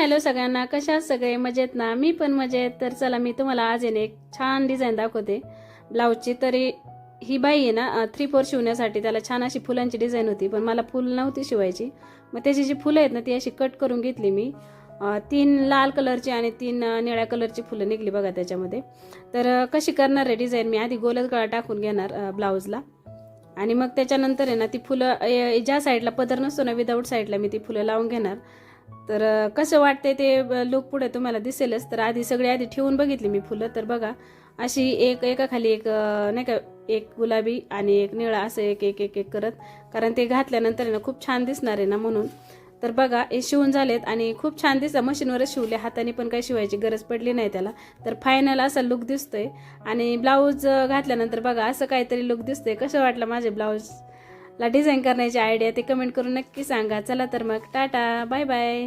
Hello सगळ्यांना, कशा आहात सगळे? मजेत ना? मी पण मजेत. तर चला मी तुम्हाला आज आहे ना एक छान डिझाईन दाखवते ब्लाऊजची. तरी ही बाई आहे ना 3/4 शिवण्यासाठी त्याला छान अशी फुलांची डिझाईन होती, पण मला फुल नव्हती शिवायची. मग त्याची जी फुलं आहेत ना ती अशी कट करून घेतली मी. 3 लाल कलरची आणि 3 निळ्या कलरची फुलं निघली बघा त्याच्यामध्ये. तर कशी करणार आहे डिझाईन, मी आधी गोलच गळा टाकून घेणार ब्लाऊजला आणि मग त्याच्यानंतर आहे ना ती फुलं ज्या साईडला पदर नसतो ना विदाऊट साईडला मी ती फुलं लावून घेणार. तर कसं वाटते ते लुक पुढे तुम्हाला दिसेलच. तर आधी ठेवून बघितली मी फुलं. तर बघा अशी एकाखाली एक नाही का, एक गुलाबी आणि एक निळा असं एक एक एक एक करत, कारण ते घातल्यानंतर ना खूप छान दिसणार आहे ना म्हणून. तर बघा हे शिवून झालेत आणि खूप छान दिसतं. मशीनवरच शिवले, हाताने पण काही शिवायची गरज पडली नाही त्याला. तर फायनल असा लुक दिसतोय आणि ब्लाऊज घातल्यानंतर बघा असं काहीतरी लुक दिसतोय. कसं वाटलं माझे ब्लाऊजला डिझाईन करण्याची आयडिया ते कमेंट करून नक्की सांगा. चला तर मग टाटा, बाय बाय.